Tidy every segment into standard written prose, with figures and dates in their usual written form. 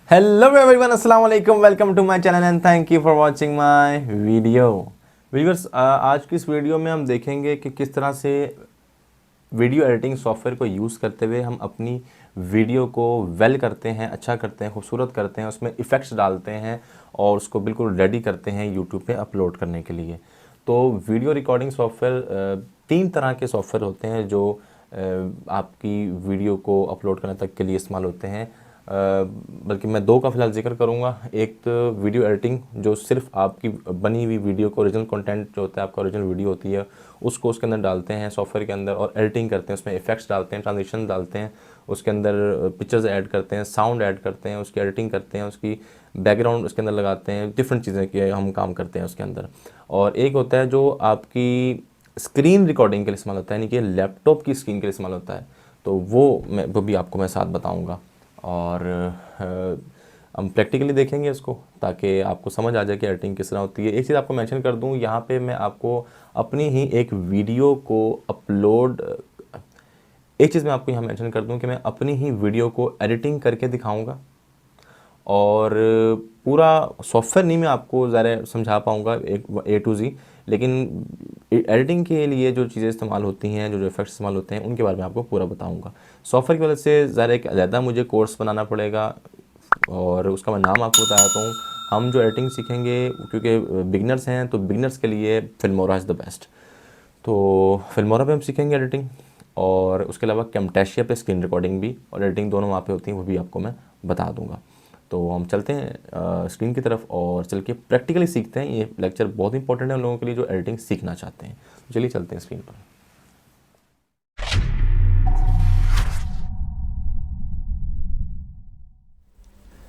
Hello everyone, अस्सलाम वालेकुम, welcome to my channel and thank you for watching my video. Viewers, आज की इस वीडियो में हम देखेंगे कि किस तरह से वीडियो एडिटिंग सॉफ्टवेयर को यूज़ करते हुए हम अपनी वीडियो को वेल करते हैं, अच्छा करते हैं, खूबसूरत करते हैं, उसमें इफ़ेक्ट्स डालते हैं और उसको बिल्कुल रेडी करते हैं यूट्यूब पे अपलोड करने के लिए। तो वीडियो रिकॉर्डिंग सॉफ्टवेयर तीन तरह के सॉफ्टवेयर होते हैं जो आपकी वीडियो को अपलोड करने तक के लिए इस्तेमाल होते हैं। बल्कि मैं दो का फ़िलहाल जिक्र करूँगा। एक तो वीडियो एडिटिंग, जो सिर्फ आपकी बनी हुई वीडियो को, ओरिजिनल कंटेंट जो होता है, आपका ओरिजिनल वीडियो होती है, उसको उसके अंदर डालते हैं सॉफ्टवेयर के अंदर और एडिटिंग करते हैं, उसमें इफेक्ट्स डालते हैं, ट्रांजिशन डालते हैं, उसके अंदर पिक्चर्स ऐड करते हैं, साउंड ऐड करते हैं, उसकी एडिटिंग करते हैं, उसकी बैकग्राउंड उसके अंदर लगाते हैं, डिफरेंट चीज़ें के हम काम करते हैं उसके अंदर। और एक होता है जो आपकी स्क्रीन रिकॉर्डिंग के लिए इस्तेमाल होता है, यानी कि लैपटॉप की स्क्रीन के लिए इस्तेमाल होता है। तो वो भी आपको मैं साथ बताऊँगा और हम प्रैक्टिकली देखेंगे इसको, ताकि आपको समझ आ जाए कि एडिटिंग किस तरह होती है। एक चीज़ आपको मेंशन कर दूं, यहाँ पे मैं आपको अपनी ही एक वीडियो को अपलोड एक चीज़ मैं आपको यहाँ मेंशन कर दूं कि मैं अपनी ही वीडियो को एडिटिंग करके दिखाऊंगा और पूरा सॉफ्टवेयर नहीं मैं आपको ज़रा समझा पाऊँगा एक A to Z, लेकिन एडिटिंग के लिए जो चीज़ें इस्तेमाल होती हैं, जो इफेक्ट्स इस्तेमाल होते हैं, उनके बारे में आपको पूरा बताऊँगा। सॉफ्टवेयर की वजह से ज़रा एक अलहदा मुझे कोर्स बनाना पड़ेगा और उसका मैं नाम आपको बता देता हूँ। हम जो एडिटिंग सीखेंगे, क्योंकि बिगनर्स हैं, तो बिगनर्स के लिए फिल्मोरा इज़ द बेस्ट। तो फिल्मोरा पे हम सीखेंगे एडिटिंग और उसके अलावा कैमटेशिया पे स्क्रीन रिकॉर्डिंग भी और एडिटिंग दोनों वहाँ पे होती हैं, वो भी आपको मैं बता दूंगा। तो हम चलते हैं स्क्रीन की तरफ और चल के प्रैक्टिकली सीखते हैं। ये लेक्चर बहुत इंपॉर्टेंट है उन लोगों के लिए जो एडिटिंग सीखना चाहते हैं। तो चलिए चलते हैं स्क्रीन पर।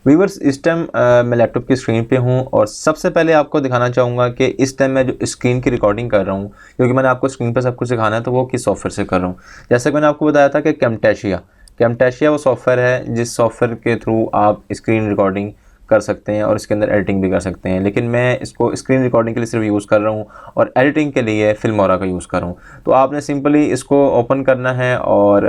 व्यूवर्स, इस टाइम मैं लैपटॉप की स्क्रीन पे हूँ और सबसे पहले आपको दिखाना चाहूँगा कि इस टाइम मैं जो स्क्रीन की रिकॉर्डिंग कर रहा हूँ, क्योंकि मैंने आपको स्क्रीन पर सब कुछ सिखाना है, तो वो किस सॉफ्टवेयर से कर रहा हूँ। जैसे कि मैंने आपको बताया था कि कैमटेशिया वो सॉफ्टवेयर है जिस सॉफ्टवेयर के थ्रू आप स्क्रीन रिकॉर्डिंग कर सकते हैं और इसके अंदर एडिटिंग भी कर सकते हैं। लेकिन मैं इसको स्क्रीन रिकॉर्डिंग के लिए सिर्फ यूज़ कर रहा हूँ और एडिटिंग के लिए फिल्मोरा का यूज़ कर रहा हूँ। तो आपने सिंपली इसको ओपन करना है और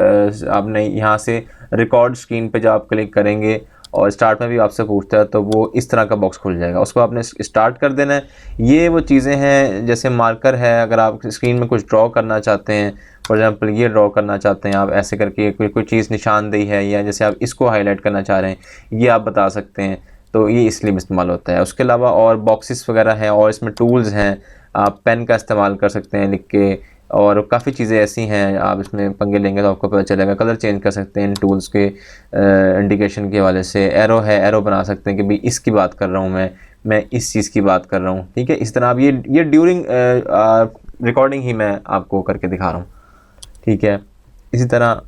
आपने यहाँ से रिकॉर्ड स्क्रीन पे जब आप क्लिक करेंगे और स्टार्ट में भी आपसे पूछता है, तो वो इस तरह का बॉक्स खुल जाएगा। उसको आपने स्टार्ट कर देना है। ये वो चीज़ें हैं जैसे मार्कर है, अगर आप स्क्रीन में कुछ ड्रॉ करना चाहते हैं, फॉर एग्जांपल ये ड्रॉ करना चाहते हैं आप, ऐसे करके कोई चीज़ निशानदेही है, या जैसे आप इसको हाईलाइट करना चाह रहे हैं, ये आप बता सकते हैं। तो ये इसलिए इस्तेमाल होता है। उसके अलावा और बॉक्सेस वगैरह हैं और इसमें टूल्स हैं। आप पेन का इस्तेमाल कर सकते हैं लिख के, और काफ़ी चीज़ें ऐसी हैं, आप इसमें पंगे लेंगे तो आपको पता चलेगा। कलर चेंज कर सकते हैं इन टूल्स के इंडिकेशन के हवाले से। एरो है, एरो बना सकते हैं कि भाई इसकी बात कर रहा हूँ मैं इस चीज़ की बात कर रहा हूँ। ठीक है, इस तरह आप ये ड्यूरिंग रिकॉर्डिंग ही मैं आपको करके दिखा रहा हूँ। ठीक है, इसी तरह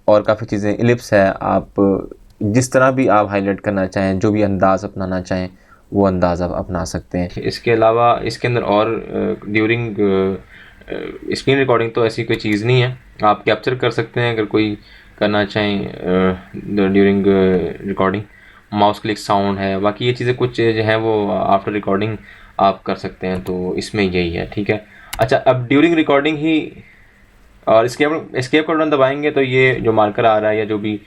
और काफ़ी चीज़ें, इलिप्स है, आप जिस तरह भी आप हाईलाइट करना चाहें, जो भी अंदाज़ अपनाना चाहें, वो अंदाज़ आप अपना सकते हैं। इसके अलावा इसके अंदर और ड्यूरिंग स्क्रीन रिकॉर्डिंग तो ऐसी कोई चीज़ नहीं है। आप कैप्चर कर सकते हैं अगर कोई करना चाहें during recording. Mouse click sound है, बाकी ये चीज़ें कुछ जो है वो आफ्टर रिकॉर्डिंग आप कर सकते हैं। तो इसमें यही है। ठीक है, अच्छा, अब ड्यूरिंग रिकॉर्डिंग ही और एस्केप का बटन दबाएंगे तो ये जो मार्कर आ रहा है या जो भी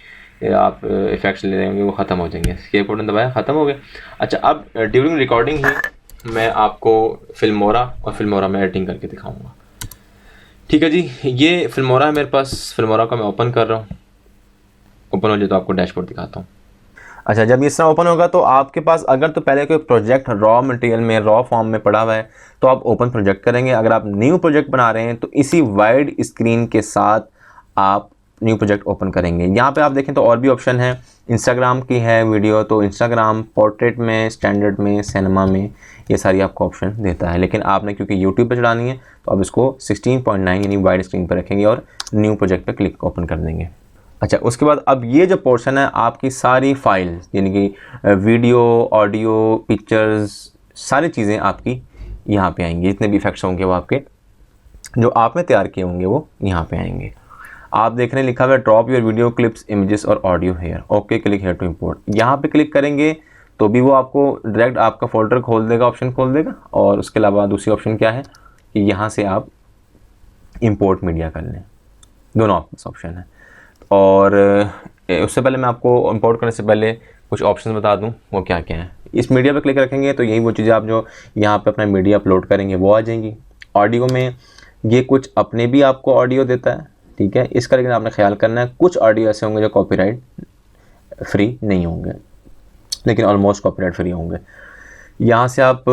आप इफेक्ट्स ले लेंगे वो ख़त्म हो जाएंगे। एस्केप का बटन दबाया, ख़त्म हो गया। अच्छा, अब ड्यूरिंग रिकॉर्डिंग ही मैं आपको फिल्मोरा और फिल्मोरा में एडिटिंग करके दिखाऊंगा। ठीक है जी, ये फिल्मोरा है मेरे पास। फिल्मोरा का मैं ओपन कर रहा हूँ। ओपन हो जाए तो आपको डैशबोर्ड दिखाता हूँ। अच्छा, जब इस तरह ओपन होगा तो आपके पास अगर तो पहले कोई प्रोजेक्ट रॉ मटेरियल में, रॉ फॉर्म में पड़ा हुआ है, तो आप ओपन प्रोजेक्ट करेंगे। अगर आप न्यू प्रोजेक्ट बना रहे हैं तो इसी वाइड स्क्रीन के साथ आप न्यू प्रोजेक्ट ओपन करेंगे। यहाँ पे आप देखें तो और भी ऑप्शन है। इंस्टाग्राम की है वीडियो, तो इंस्टाग्राम, पोर्ट्रेट में, स्टैंडर्ड में, सिनेमा में, ये सारी आपको ऑप्शन देता है। लेकिन आपने क्योंकि यूट्यूब पर चलानी है तो आप इसको 16:9 यानी वाइड स्क्रीन पर रखेंगे और न्यू प्रोजेक्ट पर क्लिक ओपन कर देंगे। अच्छा, उसके बाद अब ये जो पोर्शन है, आपकी सारी फाइल्स यानी कि वीडियो, ऑडियो, पिक्चर्स, सारी चीज़ें आपकी यहाँ पे आएंगी। जितने भी इफेक्ट्स होंगे वो आपके, जो आपने तैयार किए होंगे, वो यहाँ पे आएंगे। आप देख रहे हैं लिखा हुआ है drop your video clips, images और audio here. Okay, click here to import. यहाँ पे क्लिक करेंगे तो भी वो आपको डायरेक्ट आपका फोल्डर खोल देगा, ऑप्शन खोल देगा। और उसके अलावा दूसरी ऑप्शन क्या है कि यहाँ से आप इंपोर्ट मीडिया कर लें। दोनों ऑप्शन है। और उससे पहले मैं आपको इंपोर्ट करने से पहले कुछ ऑप्शन बता दूं वो क्या क्या है। इस मीडिया पे क्लिक रखेंगे तो यही वो चीज़ें आप जो यहाँ पे अपना मीडिया अपलोड करेंगे वो आ जाएंगी। ऑडियो में ये कुछ अपने भी आपको ऑडियो देता है, ठीक है, इसका लेकिन आपने ख्याल करना है। कुछ ऑडियो ऐसे होंगे जो कॉपीराइट फ्री नहीं होंगे, लेकिन ऑलमोस्ट कॉपीराइट फ्री होंगे। यहाँ से आप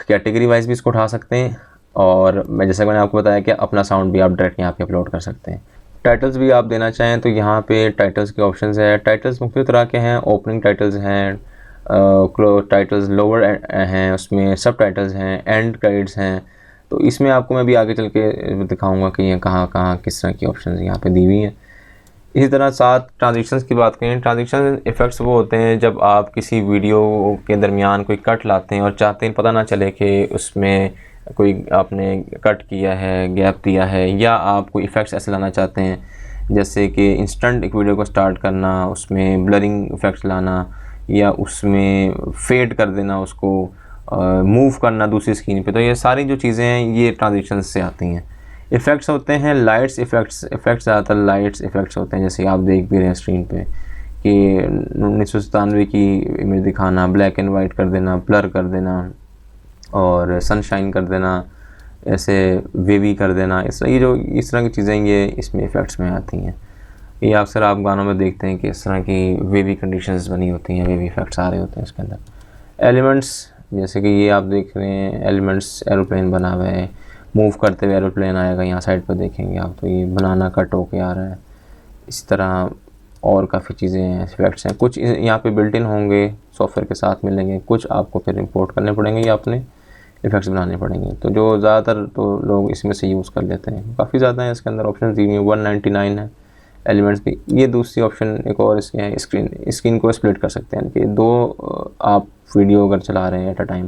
कैटेगरी वाइज भी इसको उठा सकते हैं, और मैं जैसे मैंने आपको बताया कि अपना साउंड भी आप डायरेक्ट यहाँ पे अपलोड कर सकते हैं। टाइटल्स भी आप देना चाहें तो यहाँ पे टाइटल्स के ऑप्शंस है। टाइटल्स मुख्तलिफ तरह के हैं, ओपनिंग टाइटल्स हैं, टाइटल्स लोअर हैं, उसमें सब टाइटल्स हैं, एंड क्रेडिट्स हैं। तो इसमें आपको मैं भी आगे चल के दिखाऊंगा कि ये कहाँ कहाँ किस तरह की ऑप्शंस यहाँ पे दी हुई हैं। इसी तरह साथ ट्रांजिशंस की बात करें, ट्रांजिशन इफ़ेक्ट्स वो होते हैं जब आप किसी वीडियो के दरमियान कोई कट लाते हैं और चाहते हैं पता ना चले कि उसमें कोई आपने कट किया है, गैप दिया है, या आप कोई इफ़ेक्ट्स ऐसे लाना चाहते हैं जैसे कि इंस्टेंट एक वीडियो को स्टार्ट करना, उसमें ब्लरिंग इफ़ेक्ट्स लाना, या उसमें फेड कर देना, उसको मूव करना दूसरी स्क्रीन पे। तो ये सारी जो चीज़ें हैं ये ट्रांजिशंस से आती हैं। इफ़ेक्ट्स होते हैं लाइट्स इफ़ेक्ट्स, इफ़ेक्ट्स ज़्यादातर लाइट्स इफ़ेक्ट्स होते हैं, जैसे आप देख भी रहे हैं स्क्रीन पे कि 1997 की इमेज दिखाना, ब्लैक एंड वाइट कर देना, ब्लर कर देना और सनशाइन कर देना, ऐसे वेवी कर देना, इस तरह की चीज़ें ये इसमें इफ़ेक्ट्स में आती हैं। ये अक्सर आप गानों में देखते हैं कि इस तरह की वेवी कंडीशंस बनी होती हैं, वेवी इफ़ेक्ट्स आ रहे होते हैं इसके अंदर। एलिमेंट्स जैसे कि ये आप देख रहे हैं, एलिमेंट्स एरोप्लेन बना हुआ है, मूव करते हुए एरोप्लेन आएगा, यहाँ साइड पर देखेंगे आप तो ये बनाना कट होके आ रहा है। इस तरह और काफ़ी चीज़ें हैं, इफेक्ट्स हैं, कुछ यहाँ पे बिल्ट इन होंगे, सॉफ्टवेयर के साथ मिलेंगे, कुछ आपको फिर इंपोर्ट करने पड़ेंगे या अपने इफेक्ट्स बनाने पड़ेंगे। तो जो ज़्यादातर तो लोग इसमें से यूज़ कर लेते हैं। काफ़ी ज़्यादा है इसके अंदर ऑप्शन दी हुई हैं, 199 है एलिमेंट्स की। ये दूसरी ऑप्शन एक और इसकी है, स्क्रीन को स्प्लिट कर सकते हैं कि दो आप वीडियो अगर चला रहे हैं एट अ टाइम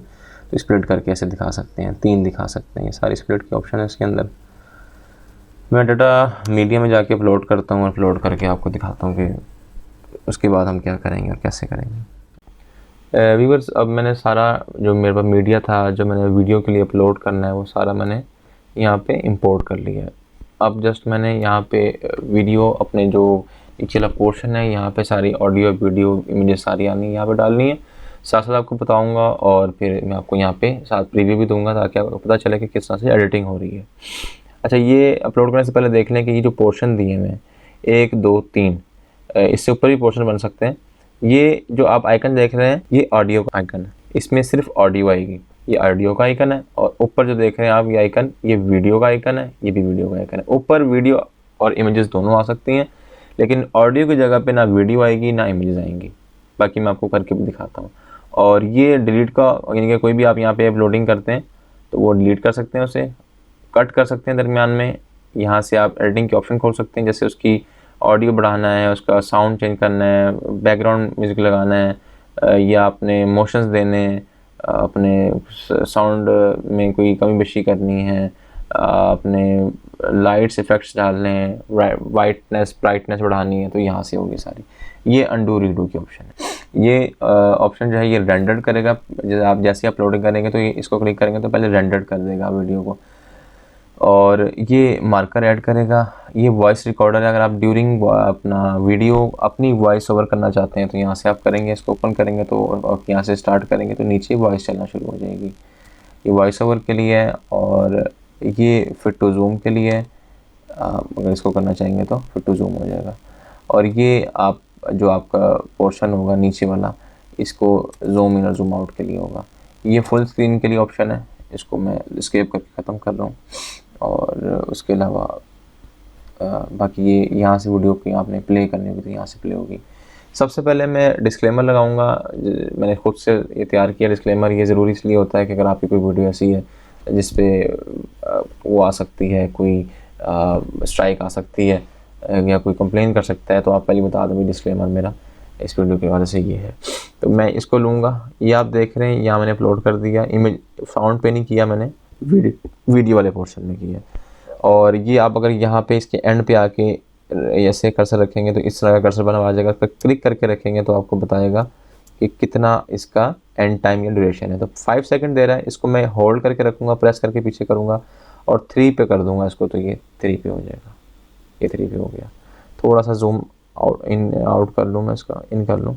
तो स्प्लिट करके ऐसे दिखा सकते हैं, 3 दिखा सकते हैं। ये सारी स्प्लिट के ऑप्शन है इसके अंदर। मैं डाटा मीडिया में जाके अपलोड करता हूँ और अपलोड करके आपको दिखाता हूँ कि उसके बाद हम क्या करेंगे और कैसे करेंगे। व्यूअर्स, अब मैंने सारा जो मेरे पास मीडिया था जो मैंने वीडियो के लिए अपलोड करना है वो सारा मैंने यहाँ पे इंपोर्ट कर लिया है। अब जस्ट मैंने यहाँ पे वीडियो अपने जो नीचे वाला पोर्शन है यहाँ पे सारी ऑडियो वीडियो इमेजेस सारी आनी यहाँ पे डालनी है। साथ साथ आपको बताऊंगा और फिर मैं आपको यहाँ पे साथ प्रीव्यू भी दूंगा ताकि आपको पता चले कि किस तरह से एडिटिंग हो रही है। अच्छा, ये अपलोड करने से पहले देख लें कि ये जो पोर्शन दिए हैं 1 2 3, इससे ऊपर भी पोर्शन बन सकते हैं। ये जो आप आइकन देख रहे हैं ये ऑडियो का आइकन है, इसमें सिर्फ ऑडियो आएगी, ये ऑडियो का आइकन है। और ऊपर जो देख रहे हैं आप ये आइकन, ये वीडियो का आइकन है, ये भी वीडियो का आइकन है। ऊपर वीडियो और इमेजेस दोनों आ सकती हैं, लेकिन ऑडियो की जगह पे ना वीडियो आएगी ना इमेजेस आएंगी। बाकी मैं आपको करके भी दिखाता हूँ। और ये डिलीट का, यानी कि कोई भी आप यहाँ पे अपलोडिंग करते हैं तो वो डिलीट कर सकते हैं, उसे कट कर सकते हैं दरमियान में। यहाँ से आप एडिटिंग के ऑप्शन खोल सकते हैं, जैसे उसकी ऑडियो बढ़ाना है, उसका साउंड चेंज करना है, बैकग्राउंड म्यूज़िक लगाना है, या अपने मोशंस देने हैं, अपने साउंड में कोई कमी बेशी करनी है, अपने लाइट्स इफेक्ट्स डालने हैं, वाइटनेस ब्राइटनेस बढ़ानी है, तो यहाँ से होगी सारी। ये अंडू रीडू की ऑप्शन है। ये ऑप्शन जो है ये रेंडर करेगा। आप जैसे अपलोडिंग करेंगे तो ये इसको क्लिक करेंगे तो पहले रेंडर कर देगा वीडियो को, और ये मार्कर ऐड करेगा। ये वॉइस रिकॉर्डर है, अगर आप ड्यूरिंग अपना वीडियो अपनी वॉइस ओवर करना चाहते हैं तो यहाँ से आप करेंगे, इसको ओपन करेंगे तो और यहाँ से स्टार्ट करेंगे तो नीचे वॉइस चलना शुरू हो जाएगी। ये वॉइस ओवर के लिए है, और ये फिट टू जूम के लिए है। अगर इसको करना चाहेंगे तो फिट टू जूम हो जाएगा। और ये आप जो आपका पोर्शन होगा नीचे वाला, इसको जूम इन और जूम आउट के लिए होगा। ये फुल स्क्रीन के लिए ऑप्शन है, इसको मैं एस्केप करके ख़त्म कर रहा हूँ। और उसके अलावा बाकी ये यहाँ से वीडियो की आपने प्ले करनी होगी तो यहाँ से प्ले होगी। सबसे पहले मैं डिस्क्लेमर लगाऊंगा, मैंने खुद से ये तैयार किया डिस्क्लेमर। ये ज़रूरी इसलिए होता है कि अगर आपकी कोई वीडियो ऐसी है जिस पे वो आ सकती है, कोई स्ट्राइक आ सकती है या कोई कंप्लेन कर सकता है, तो आप पहले बता दो डिस्क्लेमर मेरा इस वीडियो की वजह से ये है। तो मैं इसको लूँगा, ये आप देख रहे हैं यहाँ मैंने अपलोड कर दिया। इमेज साउंड पे नहीं किया मैंने, वीडियो वाले पोर्शन में किया। और ये आप अगर यहाँ पे इसके एंड पे आके ऐसे कर्सर रखेंगे तो इस तरह का कर्सर बना आ जाएगा। पर क्लिक करके रखेंगे तो आपको बताएगा कि कितना इसका एंड टाइम या ड्यूरेशन है। तो 5 सेकंड दे रहा है, इसको मैं होल्ड करके रखूँगा, प्रेस करके पीछे करूँगा और 3 पे कर दूँगा इसको, तो ये 3 पे हो जाएगा। ये 3 पे हो गया। थोड़ा सा जूम आउट इन आउट कर लूँ मैं, इसका इन कर लूँ,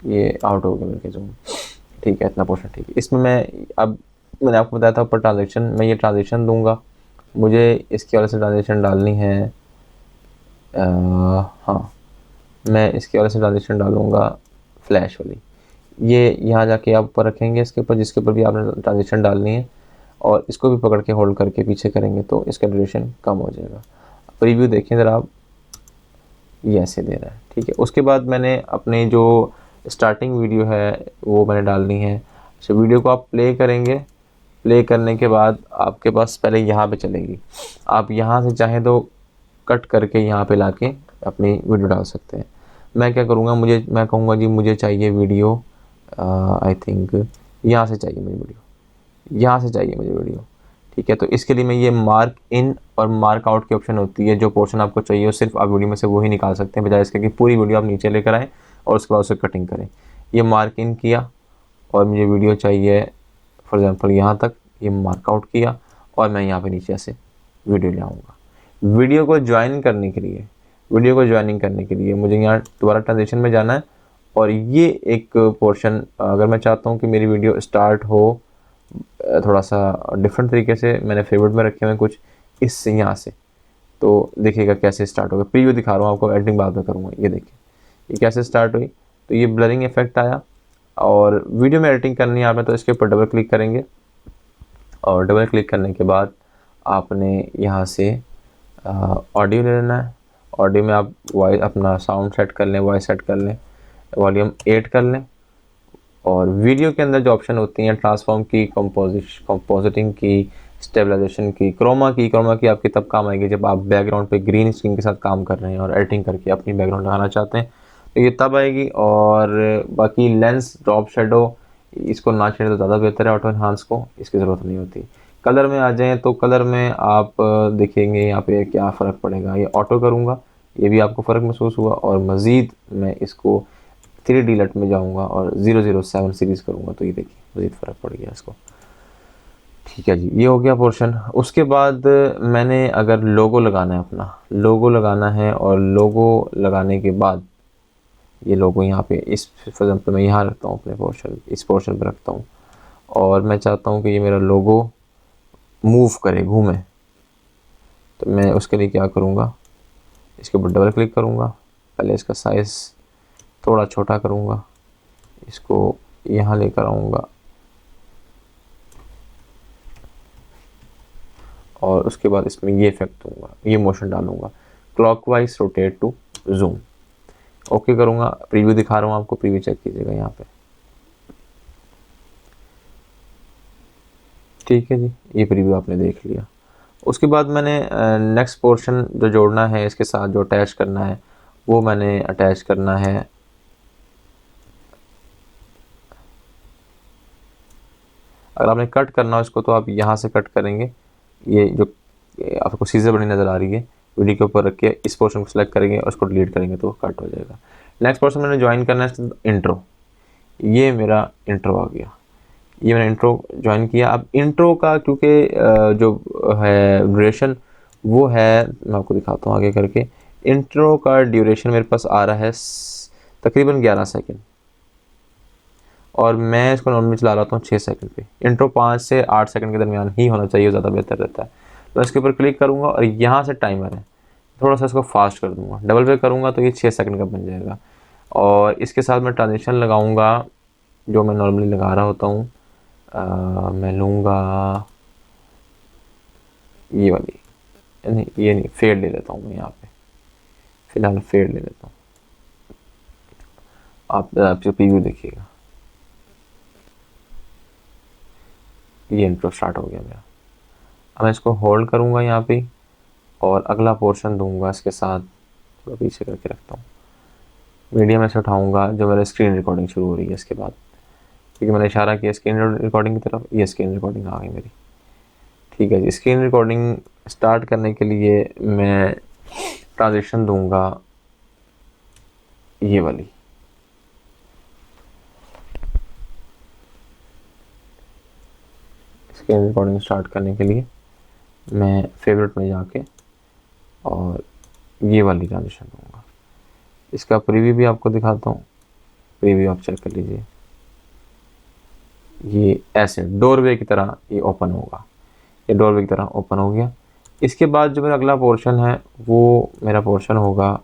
ये आउट हो गया मेरे के जूम। ठीक है, इतना पोर्शन ठीक है। इसमें मैं अब मैंने आपको बताया था ऊपर ट्रांजेक्शन, मैं ये ट्रांजेक्शन दूंगा, मुझे इसके वाले से ट्रांजेक्शन डालनी है। हाँ, मैं इसके वाले से ट्रांजेक्शन डालूंगा फ्लैश वाली। ये यहाँ जाके आप ऊपर रखेंगे इसके ऊपर, जिसके ऊपर भी आपने ट्रांजेक्शन डालनी है, और इसको भी पकड़ के होल्ड करके पीछे करेंगे तो इसका ड्यूरेशन कम हो जाएगा। प्रीव्यू देखें ज़रा आप, ये ऐसे दे रहा है। ठीक है, उसके बाद मैंने अपनी जो स्टार्टिंग वीडियो है वो मैंने डालनी है। अच्छा, वीडियो को आप प्ले करेंगे, प्ले करने के बाद आपके पास पहले यहाँ पे चलेगी, आप यहाँ से चाहें तो कट करके यहाँ पे लाके अपनी वीडियो डाल सकते हैं। मैं क्या करूँगा, मैं कहूँगा जी मुझे चाहिए वीडियो, आई थिंक यहाँ से चाहिए मुझे वीडियो, यहाँ से चाहिए मुझे वीडियो। ठीक है, तो इसके लिए मैं ये मार्क इन और मार्क आउट की ऑप्शन होती है, जो पोर्शन आपको चाहिए वो सिर्फ आप वीडियो में से वही निकाल सकते हैं, बजाय इसके कि पूरी वीडियो आप नीचे लेकर आएँ और उसके बाद उसे कटिंग करें। ये मार्क इन किया और मुझे वीडियो चाहिए फॉर एग्जांपल यहाँ तक, ये मार्क आउट किया और मैं यहाँ पे नीचे से वीडियो ले आऊँगा। वीडियो को ज्वाइन करने के लिए, वीडियो को ज्वाइनिंग करने के लिए मुझे यहाँ दोबारा ट्रांजिशन में जाना है, और ये एक पोर्शन अगर मैं चाहता हूँ कि मेरी वीडियो स्टार्ट हो थोड़ा सा डिफरेंट तरीके से, मैंने फेवरेट में रखे हुए कुछ इससे यहाँ से, तो देखिएगा कैसे स्टार्ट होगा। प्रीव्यू दिखा रहा हूँ आपको, एडिटिंग बाद में करूँगा। ये देखिए ये कैसे स्टार्ट हुई, तो ये ब्लरिंग इफेक्ट आया, और वीडियो में एडिटिंग करनी है आपने तो इसके ऊपर डबल क्लिक करेंगे, और डबल क्लिक करने के बाद आपने यहाँ से ऑडियो ले लेना है। ऑडियो में आप वॉइस अपना साउंड सेट कर लें, वॉइस सेट कर लें, वॉल्यूम 8 कर लें, और वीडियो के अंदर जो ऑप्शन होती हैं ट्रांसफॉर्म की, कंपोजिटिंग की, स्टेबलाइजेशन की, क्रोमा की आपकी तब काम आएगी जब आप बैकग्राउंड पे ग्रीन स्क्रीन के साथ काम कर रहे हैं और एडिटिंग करके अपनी बैकग्राउंड लगाना चाहते हैं, तो ये तब आएगी। और बाकी लेंस, ड्रॉप, शेडो, इसको ना छेड़े तो ज़्यादा बेहतर है, ऑटो एनहांस को इसकी ज़रूरत नहीं होती। कलर में आ जाएँ तो कलर में आप देखेंगे यहाँ पे क्या फ़र्क पड़ेगा। ये ऑटो करूँगा, ये भी आपको फ़र्क महसूस हुआ, और मज़ीद मैं इसको 3D लट में जाऊँगा और 007 सीरीज़ करूँगा, तो ये देखिए मज़ीद फ़र्क पड़ गया इसको। ठीक है जी, ये हो गया पोर्शन। उसके बाद मैंने अगर लोगो लगाना है, अपना लोगो लगाना है, और लोगो लगाने के बाद ये लोगो यहाँ पे इस फॉर एग्जाम्पल मैं यहाँ रखता हूँ अपने पोर्शन, इस पोर्शन पर रखता हूँ, और मैं चाहता हूँ कि ये मेरा लोगो मूव करे, घूमे, तो मैं उसके लिए क्या करूँगा, इसके ऊपर डबल क्लिक करूँगा, पहले इसका साइज़ थोड़ा छोटा करूँगा, इसको यहाँ लेकर आऊँगा, और उसके बाद इसमें ये इफेक्ट दूँगा, ये मोशन डालूँगा, clockwise rotate to zoom. Okay करूँगा, प्रीव्यू दिखा रहा हूँ आपको, प्रीव्यू चेक कीजिएगा यहाँ पे। ठीक है जी, ये प्रीव्यू आपने देख लिया। उसके बाद मैंने नेक्स्ट पोर्शन जो जोड़ना है इसके साथ, जो अटैच करना है, वो मैंने अटैच करना है। अगर आपने कट करना हो इसको तो आप यहाँ से कट करेंगे। ये जो आपको सीजर बनी नज़र आ रही है, वीडियो के ऊपर रख के इस पोर्शन को सिलेक्ट करेंगे और उसको डिलीट करेंगे तो कट हो जाएगा। नेक्स्ट पोर्शन मैंने ज्वाइन करना है इंट्रो। ये मेरा इंट्रो आ गया, ये मैंने इंट्रो ज्वाइन किया। अब इंट्रो का क्योंकि जो है ड्यूरेशन वो है, मैं आपको दिखाता हूँ आगे करके। इंट्रो का ड्यूरेशन मेरे पास आ रहा है तकरीबन 11 सेकंड, और मैं इसको नॉर्मली चला रहा हूँ 6 सेकंड पे। इंट्रो 5 से 8 सेकंड के दरमियान ही होना चाहिए, ज़्यादा बेहतर रहता है। तो इसके ऊपर क्लिक करूँगा और यहाँ से टाइमर है, थोड़ा सा इसको फास्ट कर दूँगा, डबल पे करूँगा तो ये 6 सेकंड का बन जाएगा। और इसके साथ मैं ट्रांजिशन लगाऊँगा जो मैं नॉर्मली लगा रहा होता हूँ। मैं लूँगा ये वाली, नहीं ये नहीं, फेड ले लेता हूँ मैं यहाँ पे, फ़िलहाल फेड ले लेता हूँ। आप प्रीव्यू देखिएगा, ये इंट्रो स्टार्ट हो गया मेरा। अब मैं इसको होल्ड करूँगा यहाँ पे, और अगला पोर्शन दूँगा इसके साथ, थोड़ा पीछे करके रखता हूँ, मीडियम में से उठाऊँगा जो मेरा स्क्रीन रिकॉर्डिंग शुरू हो रही है इसके बाद, क्योंकि मैंने इशारा किया स्क्रीन रिकॉर्डिंग की तरफ, ये स्क्रीन रिकॉर्डिंग आ गई मेरी। ठीक है जी, स्क्रीन रिकॉर्डिंग स्टार्ट करने के लिए मैं ट्रांजिशन दूंगा ये वाली। स्क्रीन रिकॉर्डिंग स्टार्ट करने के लिए मैं फेवरेट में जाके और ये वाली ट्रांजिशन दूंगा। इसका प्रीव्यू भी आपको दिखाता हूँ। प्रीव्यू आप चेक कर लीजिए, ये ऐसे डोरवे की तरह ये ओपन होगा, ये डोरवे की तरह ओपन हो गया। इसके बाद जो मेरा अगला पोर्शन है वो मेरा पोर्शन होगा,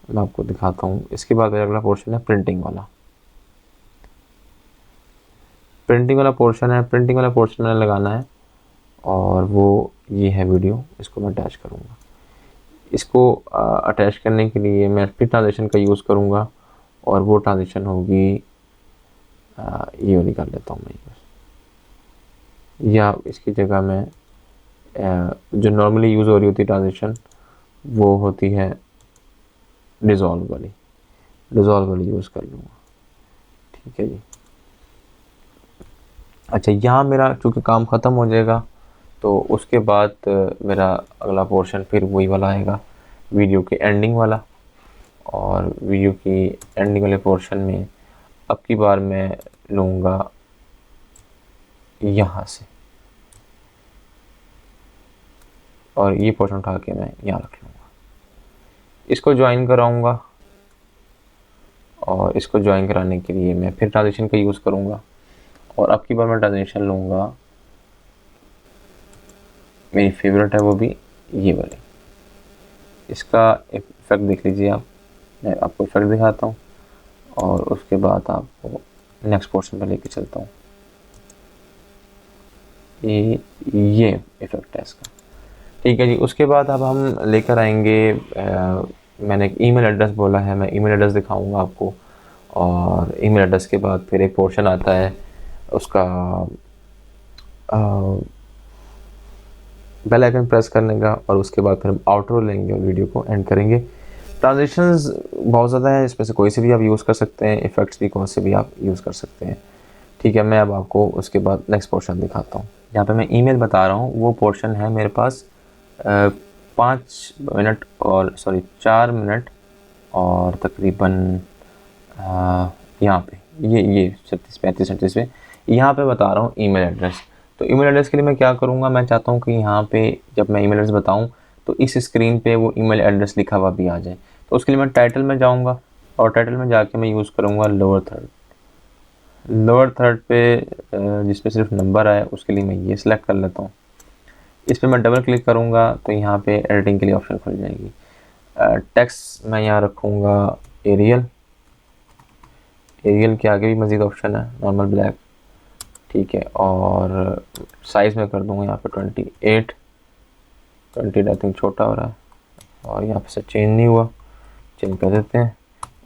मैं आपको दिखाता हूँ। इसके बाद मेरा अगला पोर्शन है प्रिंटिंग वाला। प्रिंटिंग वाला पोर्शन है, प्रिंटिंग वाला पोर्शन मैंने लगाना है और वो ये है वीडियो, इसको मैं अटैच करूँगा। इसको अटैच करने के लिए मैं फिर ट्रांजिशन का यूज़ करूँगा और वो ट्रांजिशन होगी ये वाली कर लेता हूँ मैं यूज़, या इसकी जगह मैं जो नॉर्मली यूज़ हो रही होती ट्रांजिशन वो होती है डिज़ोल्व वाली यूज़ कर लूँगा। ठीक है जी। अच्छा, यहाँ मेरा चूँकि काम ख़त्म हो जाएगा तो उसके बाद मेरा अगला पोर्शन फिर वही वाला आएगा, वीडियो की एंडिंग वाला। और वीडियो की एंडिंग वाले पोर्शन में अब की बार मैं लूँगा यहाँ से, और ये पोर्शन उठा के मैं यहाँ रख लूँगा। इसको ज्वाइन कराऊँगा और इसको ज्वाइन कराने के लिए मैं फिर ट्रांजिशन का यूज़ करूँगा। और अब की बार मैं ट्रांजिशन लूँगा, मेरी फेवरेट है वो भी ये वाली। इसका इफेक्ट देख लीजिए आप, मैं आपको इफेक्ट दिखाता हूँ और उसके बाद आपको नेक्स्ट पोर्शन पर लेके चलता हूँ। ये इफेक्ट है इसका। ठीक है जी। उसके बाद अब हम लेकर आएंगे, मैंने एक ईमेल एड्रेस बोला है, मैं ईमेल एड्रेस दिखाऊंगा आपको। और ईमेल एड्रेस के बाद फिर एक पोर्शन आता है उसका बेल आइकन प्रेस करने का, और उसके बाद फिर हम आउटरो लेंगे और वीडियो को एंड करेंगे। ट्रांजिशंस बहुत ज़्यादा है, इसमें से कोई से भी आप यूज़ कर सकते हैं, इफ़ेक्ट्स भी कौन से भी आप यूज़ कर सकते हैं। ठीक है, मैं अब आपको उसके बाद नेक्स्ट पोर्शन दिखाता हूँ। यहाँ पे मैं ईमेल बता रहा हूँ, वो पोर्शन है मेरे पास 5 मिनट और 4 मिनट और तकरीबन यहाँ पे ये 36, 35, 38 पे यहाँ पे बता रहा हूँ ईमेल एड्रेस। तो ईमेल एड्रेस के लिए मैं क्या करूँगा, मैं चाहता हूँ कि यहाँ पे जब मैं ईमेल एड्रेस बताऊँ तो इस स्क्रीन पे वो ईमेल एड्रेस लिखा हुआ भी आ जाए। तो उसके लिए मैं टाइटल में जाऊँगा और टाइटल में जाके मैं यूज़ करूँगा लोअर थर्ड पे जिस पे सिर्फ नंबर आए उसके लिए मैं ये सिलेक्ट कर लेता हूँ। इस पर मैं डबल क्लिक करूँगा तो यहाँ पे एडिटिंग के लिए ऑप्शन खुल जाएगी। टेक्स्ट मैं यहाँ रखूँगा एरियल के आगे भी मज़ीद ऑप्शन है नॉर्मल ब्लैक। ठीक है, और साइज़ में कर दूँगा यहाँ पे 28 आई थिंक छोटा हो रहा है, और यहाँ पे से चेंज नहीं हुआ, चेंज कर देते हैं।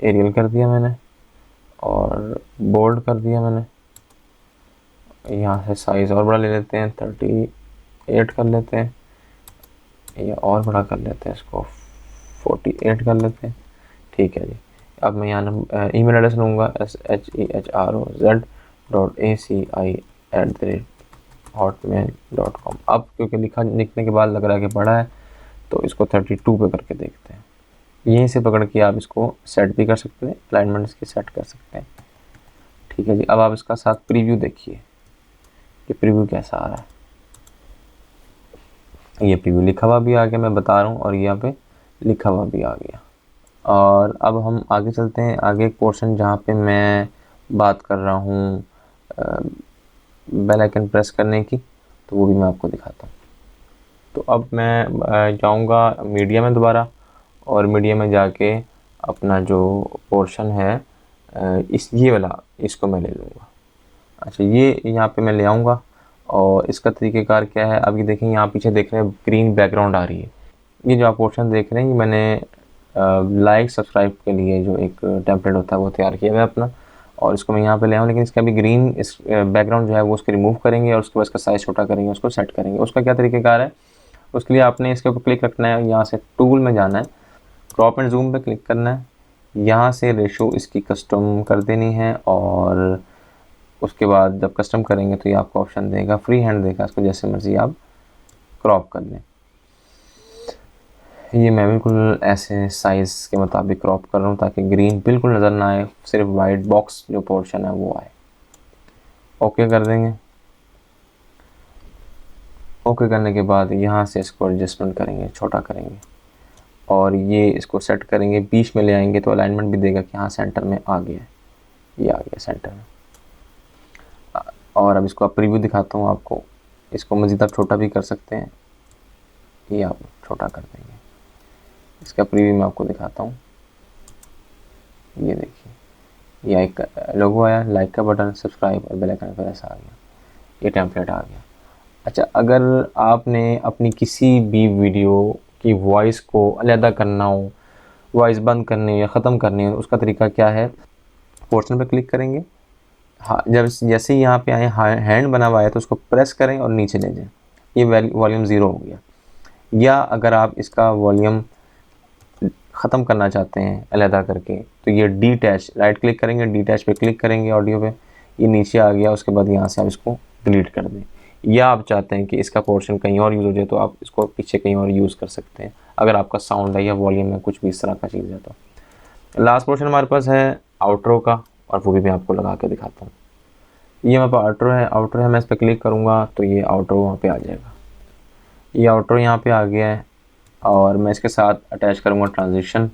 एरियल कर दिया मैंने और बोल्ड कर दिया मैंने। यहाँ से साइज़ और बड़ा ले लेते हैं, 38 कर लेते हैं, या और बड़ा कर लेते हैं, इसको 48 कर लेते हैं। ठीक है जी। अब मैं यहाँ ईमेल एड्रेस लूँगा sheheroz.aci@hotmail.com। अब क्योंकि लिखने के बाद लग रहा है कि बड़ा है तो इसको 32 पे करके देखते हैं। यहीं से पकड़ के आप इसको सेट भी कर सकते हैं, अलाइनमेंट इसकी सेट कर सकते हैं। ठीक है जी। अब आप इसका साथ प्रीव्यू देखिए कि प्रीव्यू कैसा आ रहा है। ये प्रीव्यू लिखा हुआ भी आ गया, मैं बता रहा हूँ, और यहाँ पे लिखा हुआ भी आ गया। और अब हम आगे चलते हैं, आगे एक पोर्शन जहाँ पे मैं बात कर रहा हूँ बेल आइकन प्रेस करने की, तो वो भी मैं आपको दिखाता हूँ। तो अब मैं जाऊँगा मीडिया में दोबारा, और मीडिया में जाके अपना जो पोर्शन है ये वाला, इसको मैं ले लूँगा। अच्छा, ये यहाँ पे मैं ले आऊँगा, और इसका तरीक़ेकार क्या है, अब ये देखें यहाँ पीछे देख रहे हैं ग्रीन बैकग्राउंड आ रही है। ये जो आप पोर्शन देख रहे हैं, ये मैंने लाइक सब्सक्राइब के लिए जो एक टेम्पलेट होता है वो तैयार किया है अपना, और इसको मैं यहाँ पे ले आऊँ। लेकिन इसका भी ग्रीन इस बैकग्राउंड जो है वो उसको रिमूव करेंगे और उसके बाद इसका साइज़ छोटा करेंगे, उसको सेट करेंगे। उसका क्या तरीक़ेकार है, उसके लिए आपने इसके ऊपर क्लिक रखना है, यहाँ से टूल में जाना है, क्रॉप एंड जूम पे क्लिक करना है, यहाँ से रेशो इसकी कस्टम कर देनी है, और उसके बाद जब कस्टम करेंगे तो ये आपको ऑप्शन देगा, फ्री हैंड देगा, इसको जैसे मर्ज़ी आप क्रॉप कर लें। ये मैं बिल्कुल ऐसे साइज़ के मुताबिक क्रॉप कर रहा हूँ ताकि ग्रीन बिल्कुल नज़र ना आए, सिर्फ वाइट बॉक्स जो पोर्शन है वो आए। ओके कर देंगे। ओके करने के बाद यहाँ से इसको एडजस्टमेंट करेंगे, छोटा करेंगे, और ये इसको सेट करेंगे, बीच में ले आएंगे तो अलाइनमेंट भी देगा कि हाँ सेंटर में आ गया है, ये आ गया सेंटर में। और अब इसको आप प्रीव्यू दिखाता हूँ आपको, इसको मज़ीद आप छोटा भी कर सकते हैं, ये आप छोटा कर देंगे। इसका प्रीव्यू मैं आपको दिखाता हूँ, ये देखिए ये एक लोगो आया, लाइक का बटन, सब्सक्राइब और बेल आइकन पर ऐसा आ गया, ये टेम्पलेट आ गया। अच्छा, अगर आपने अपनी किसी भी वीडियो की वॉइस को अलहदा करना हो, वॉइस बंद करनी या ख़त्म करनी हो, उसका तरीका क्या है, पोर्शन पर क्लिक करेंगे, हाँ जब जैसे ही यहाँ पे आए हैंड बना हुआ है तो उसको प्रेस करें और नीचे ले जाएं, ये वॉल्यूम 0 हो गया। या अगर आप इसका वॉल्यूम ख़त्म करना चाहते हैं अलहदा करके तो ये डीटैच, राइट क्लिक करेंगे, डीटैच पे क्लिक करेंगे ऑडियो पे, ये नीचे आ गया। उसके बाद यहाँ से आप इसको डिलीट कर दें। या आप चाहते हैं कि इसका पोर्शन कहीं और यूज़ हो जाए तो आप इसको पीछे कहीं और यूज़ कर सकते हैं, अगर आपका साउंड है या वॉल्यूम है कुछ भी इस तरह का चीज़ है। तो लास्ट पोर्शन हमारे पास है आउट्रो का, और वो भी मैं आपको लगा के दिखाता हूँ। ये हमारे पास आउट्रो है, मैं इस पर क्लिक करूँगा तो ये आउट्रो वहाँ पे आ जाएगा। ये आउट्रो यहाँ पे आ गया है और मैं इसके साथ अटैच करूँगा ट्रांजिशन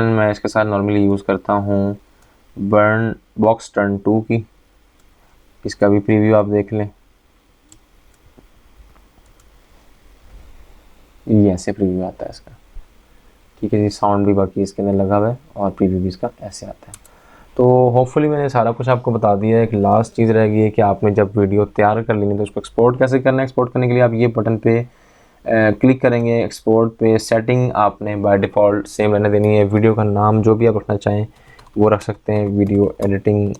मैं इसके साथ नॉर्मली यूज़ करता हूँ बर्न बॉक्स टर्न 2 की। इसका भी प्रीव्यू आप देख लें, ये ऐसे प्रीव्यू आता है इसका, ठीक है जी। साउंड भी बाकी इसके अंदर लगा हुआ है और प्रीव्यू भी इसका ऐसे आता है। तो होपफुली मैंने सारा कुछ आपको बता दिया है। एक लास्ट चीज़ रह गई है कि आपने जब वीडियो तैयार कर लेंगे तो उसको एक्सपोर्ट कैसे करना है। एक्सपोर्ट करने के लिए आप ये बटन पे क्लिक करेंगे, एक्सपोर्ट पे सेटिंग आपने बाय डिफ़ॉल्ट सेम रहने देनी है। वीडियो का नाम जो भी आप रखना चाहें वो रख सकते हैं, वीडियो एडिटिंग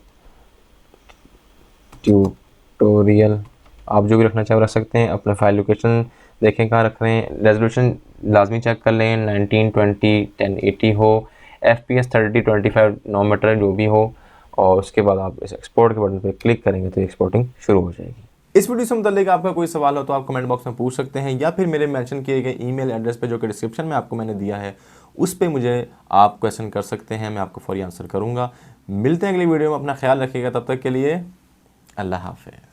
ट्यूटोरियल आप जो भी रखना चाहें वो रख सकते हैं। अपने फाइल लोकेशन देखें कहाँ रख रहे हैं, रेजोल्यूशन लाजमी चेक कर लें, 1920 1080 हो, FPS 3025 नॉर्मल जो भी हो, और उसके बाद आप इस एक्सपोर्ट के बटन पे क्लिक करेंगे तो एक्सपोर्टिंग शुरू हो जाएगी। इस वीडियो से मुताल्लिक आपका कोई सवाल हो तो आप कमेंट बॉक्स में पूछ सकते हैं, या फिर मेरे मेंशन किए गए ईमेल एड्रेस पे जो कि डिस्क्रिप्शन में आपको मैंने दिया है उस पे मुझे आप क्वेश्चन कर सकते हैं, मैं आपको फौरी आंसर करूँगा। मिलते हैं अगली वीडियो में, अपना ख्याल रखिएगा, तब तक के लिए अल्लाह हाफ़िज़।